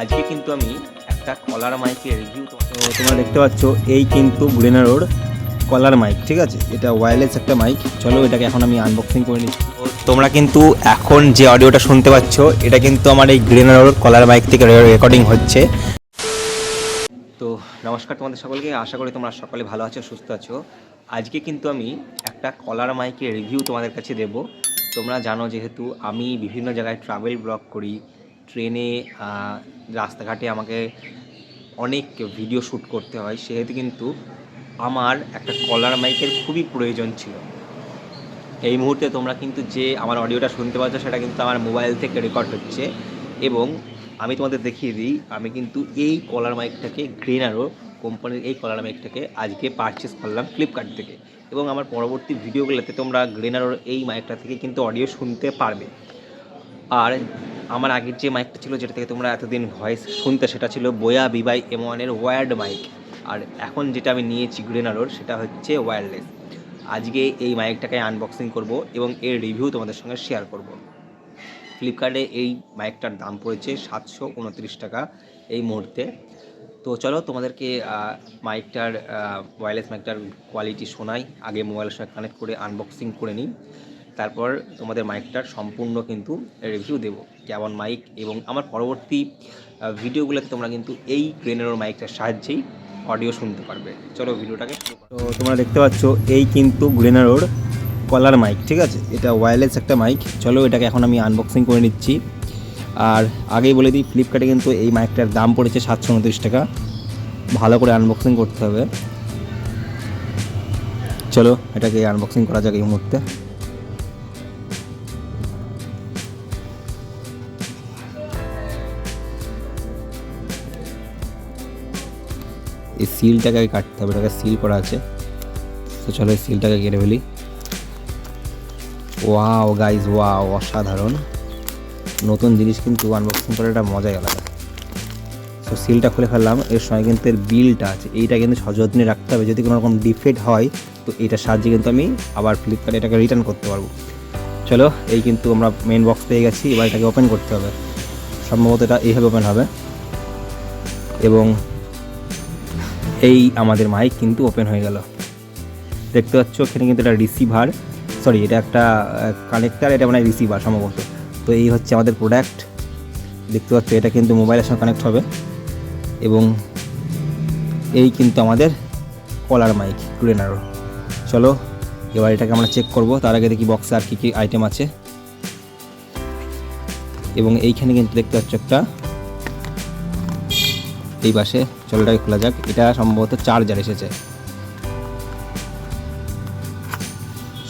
আজকে কিন্তু আমি একটা কলার মাইকের রিভিউ তোমরা দেখতে পাচ্ছ। এই কিন্তু গ্রেনারোর কলার মাইক, ঠিক আছে? এটা ওয়্যারলেস একটা মাইক। চলো এটাকে এখন আমি আনবক্সিং করে নিচ্ছি। তোমরা কিন্তু এখন যে অডিওটা শুনতে পাচ্ছ এটা কিন্তু আমার এই গ্রেনারোর কলার মাইক থেকে রেকর্ডিং হচ্ছে। তো নমস্কার তোমাদের সকলকে, আশা করি তোমরা সকলে ভালো আছো, সুস্থ আছো। আজকে কিন্তু আমি একটা কলার মাইকের রিভিউ তোমাদের কাছে দেব। তোমরা জানো যেহেতু আমি বিভিন্ন জায়গায় ট্রাভেল ব্লগ করি, ট্রেনে, রাস্তাঘাটে আমাকে অনেক ভিডিও শ্যুট করতে হয়, সেহেতু কিন্তু আমার একটা কলার মাইকের খুবই প্রয়োজন ছিল। এই মুহূর্তে তোমরা কিন্তু যে আমার অডিওটা শুনতে পাচ্ছ সেটা কিন্তু আমার মোবাইল থেকে রেকর্ড হচ্ছে। এবং আমি তোমাদের দেখিয়ে দিই, আমি কিন্তু এই কলার মাইকটাকে গ্রেনারো কোম্পানির এই কলার মাইকটাকে আজকে পারচেস করলাম ফ্লিপকার্ট থেকে। এবং আমার পরবর্তী ভিডিওগুলোতে তোমরা গ্রেনারোর এই মাইকটা থেকে কিন্তু অডিও শুনতে পারবে। আর আমার আগের যে মাইকটা ছিল, যেটা থেকে তোমরা এতদিন ভয়েস শুনতে, সেটা ছিল বোয়া বিবাই M1-এর ওয়্যার্ড মাইক। আর এখন যেটা আমি নিয়েছি গ্রেনারোর, সেটা হচ্ছে ওয়্যারলেস। আজকে এই মাইকটাকে আনবক্সিং করব এবং এর রিভিউ তোমাদের সঙ্গে শেয়ার করব। ফ্লিপকার্টে এই মাইকটার দাম পড়েছে 729 টাকা এই মুহূর্তে। তো চলো তোমাদেরকে মাইকটার ওয়্যারলেস মাইকটার কোয়ালিটি শোনাই। আগে মোবাইলের সঙ্গে কানেক্ট করে আনবক্সিং করে নিই, তারপর তোমাদের মাইকটার সম্পূর্ণ কিন্তু রিভিউ দেবো কেমন মাইক। এবং আমার পরবর্তী ভিডিওগুলোতে তোমরা কিন্তু এই গ্রেনারোর মাইকটার সাহায্যেই অডিও শুনতে পারবে। চলো ভিডিওটাকে। তো তোমরা দেখতে পাচ্ছ এই কিন্তু গ্রেনারোর কলার মাইক, ঠিক আছে? এটা ওয়্যারলেস একটা মাইক। চলো এটাকে এখন আমি আনবক্সিং করে নিচ্ছি। আর আগেই বলে দিই, ফ্লিপকার্টে কিন্তু এই মাইকটার দাম পড়েছে 729 টাকা। ভালো করে আনবক্সিং করতে হবে। চলো এটাকে আনবক্সিং করা যাক এই মুহূর্তে। এই সিলটাকে কাটতে হবে, এটাকে সিল করা আছে। তো চলো এই সিলটাকে কেটে ফেলি। ওয়াও গাইজ, ওয়াও, অসাধারণ নতুন জিনিস কিন্তু আনবক্সিং করে একটা মজাই আলাদা। তো সিলটা খুলে ফেললাম। এর সঙ্গে কিন্তু এর বিলটা আছে, এইটা কিন্তু সযত্নে রাখতে হবে। যদি কোনো রকম ডিফেক্ট হয় তো এইটার সাহায্যে কিন্তু আমি আবার ফ্লিপকার্টে এটাকে রিটার্ন করতে পারবো। চলো এই কিন্তু আমরা মেন বক্স পেয়ে গেছি, এবার এটাকে ওপেন করতে হবে। সম্ভবত এটা এইভাবে ওপেন হবে এবং এই আমাদের মাইক কিন্তু ওপেন হয়ে গেল। দেখতে পাচ্ছ এখানে কিন্তু এটা রিসিভার, সরি এটা একটা কানেক্টার, এটা মানে রিসিভার সম্ভবত। তো এই হচ্ছে আমাদের প্রোডাক্ট। দেখতে পাচ্ছ এটা কিন্তু মোবাইলের সঙ্গে কানেক্ট হবে। এবং এই কিন্তু আমাদের কলার মাইক গ্রেনারো। চলো এবার এটাকে আমরা চেক করব। তার আগে দেখি বক্সে আর কী কী আইটেম আছে। এবং এইখানে কিন্তু দেখতে পাচ্ছ একটা, এই পাশে, চলো এটাকে খোলা যাক। এটা সম্ভবত চার্জার এসেছে,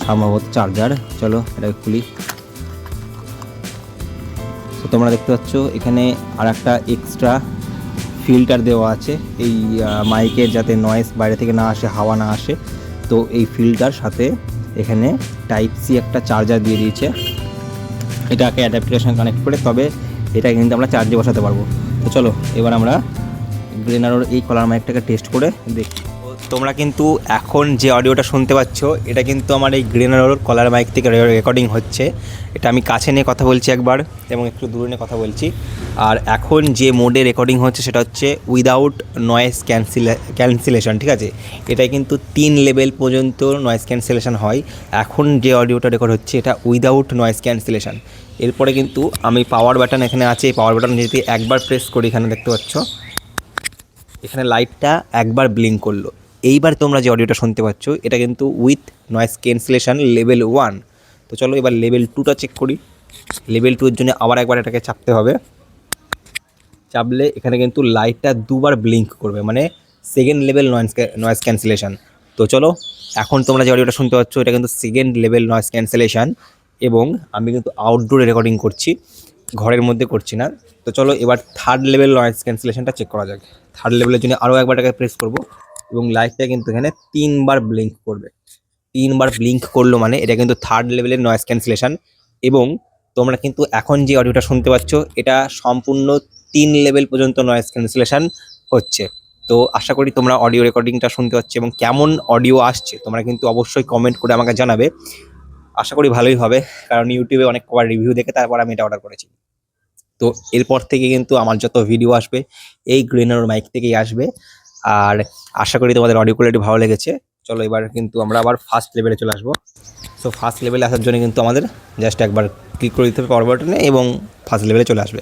সম্ভবত চার্জার। চলো এটাকে খুলি। তো তোমরা দেখতে পাচ্ছ এখানে আর একটা এক্সট্রা ফিল্টার দেওয়া আছে এই মাইকের, যাতে নয়েজ বাইরে থেকে না আসে, হাওয়া না আসে। তো এই ফিল্টার সাথে এখানে টাইপ সি একটা চার্জার দিয়ে দিয়েছে। এটাকে অ্যাডাপ্টারের সঙ্গে কানেক্ট করে তবে এটা কিন্তু আমরা চার্জে বসাতে পারবো। তো চলো এবার আমরা গ্রেনারোর এই কলার মাইকটাকে টেস্ট করে দেখি। তোমরা কিন্তু এখন যে অডিওটা শুনতে পাচ্ছ এটা কিন্তু আমার এই গ্রেনারোর কলার মাইক থেকে রেকর্ডিং হচ্ছে। এটা আমি কাছে নিয়ে কথা বলছি একবার এবং একটু দূরে নিয়ে কথা বলছি। আর এখন যে মোডে রেকর্ডিং হচ্ছে সেটা হচ্ছে উইদাউট নয়েজ ক্যান্সেলেশন, ঠিক আছে? এটাই কিন্তু 3 লেভেল পর্যন্ত নয়েজ ক্যান্সেলেশন হয়। এখন যে অডিওটা রেকর্ড হচ্ছে এটা উইদাউট নয়েজ ক্যান্সেলেশন। এরপরে কিন্তু আমি পাওয়ার বাটন এখানে আছে, এই পাওয়ার বাটন যদি একবার প্রেস করি, এখানে দেখতে পাচ্ছ এখানে লাইটটা একবার ব্লিঙ্ক করলো। এইবার তোমরা যে অডিওটা শুনতে পাচ্ছ এটা কিন্তু উইথ নয়েজ ক্যান্সেলেশন লেভেল 1। তো চলো এবার লেভেল 2টা চেক করি। লেভেল 2-এর জন্য আবার একবার এটাকে চাপতে হবে। চাপলে এখানে কিন্তু লাইটটা দুবার ব্লিঙ্ক করবে, মানে সেকেন্ড লেভেল নয়েজ ক্যান্সেলেশন। তো চলো এখন তোমরা যে অডিওটা শুনতে পাচ্ছ এটা কিন্তু সেকেন্ড লেভেল নয়েজ ক্যান্সেলেশন। এবং আমি কিন্তু আউটডোরে রেকর্ডিং করছি, ঘরের মধ্যে করছি না। তো চলো এবার থার্ড লেভেল নয়েজ ক্যান্সেলেশনটা চেক করা যাক। থার্ড লেভেলের জন্য আরও একবার এটাকে প্রেস করব এবং লাইটটা কিন্তু এখানে 3বার ব্লিঙ্ক করবে। 3বার ব্লিঙ্ক করলো মানে এটা কিন্তু থার্ড লেভেলের নয়েজ ক্যান্সেলেশন। এবং তোমরা কিন্তু এখন যে অডিওটা শুনতে পাচ্ছ এটা সম্পূর্ণ 3 লেভেল পর্যন্ত নয়েজ ক্যান্সেলেশন হচ্ছে। তো আশা করি তোমরা অডিও রেকর্ডিংটা শুনতে পাচ্ছ এবং কেমন অডিও আসছে তোমরা কিন্তু অবশ্যই কমেন্ট করে আমাকে জানাবে। আশা করি ভালোই হবে, কারণ ইউটিউবে অনেক কবার রিভিউ দেখে তারপর আমি এটা অর্ডার করেছি। তো এরপর থেকে কিন্তু আমার যত ভিডিও আসবে এই গ্রেনার মাইক থেকেই আসবে। আর আশা করি তোমাদের অডিও কোয়ালিটি ভালো লেগেছে। চলো এবার কিন্তু আমরা আবার ফার্স্ট লেভেলে চলে আসবো। সো ফার্স্ট লেভেলে আসার জন্য কিন্তু আমাদের জাস্ট একবার ক্লিক করে দিতে হবে পাওয়ার বাটনে এবং ফার্স্ট লেভেলে চলে আসবে।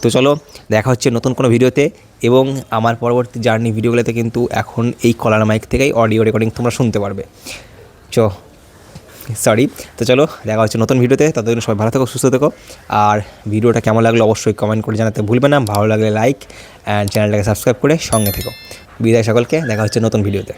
তো চলো দেখা হচ্ছে নতুন কোনো ভিডিওতে, এবং আমার পরবর্তী জার্নি ভিডিওগুলোতে কিন্তু এখন এই কলার মাইক থেকেই অডিও রেকর্ডিং তোমরা শুনতে পারবে। সরি। তো চলো দেখা হচ্ছে নতুন ভিডিওতে, ততদিন সবাই ভালো থেকো, সুস্থ থেকো। আর ভিডিওটা কেমন লাগলো অবশ্যই কমেন্ট করে জানাতে ভুলবে না। ভালো লাগলে লাইক অ্যান্ড চ্যানেলটাকে সাবস্ক্রাইব করে সঙ্গে থেকো। বিদায় সকলকে, দেখা হচ্ছে নতুন ভিডিওতে।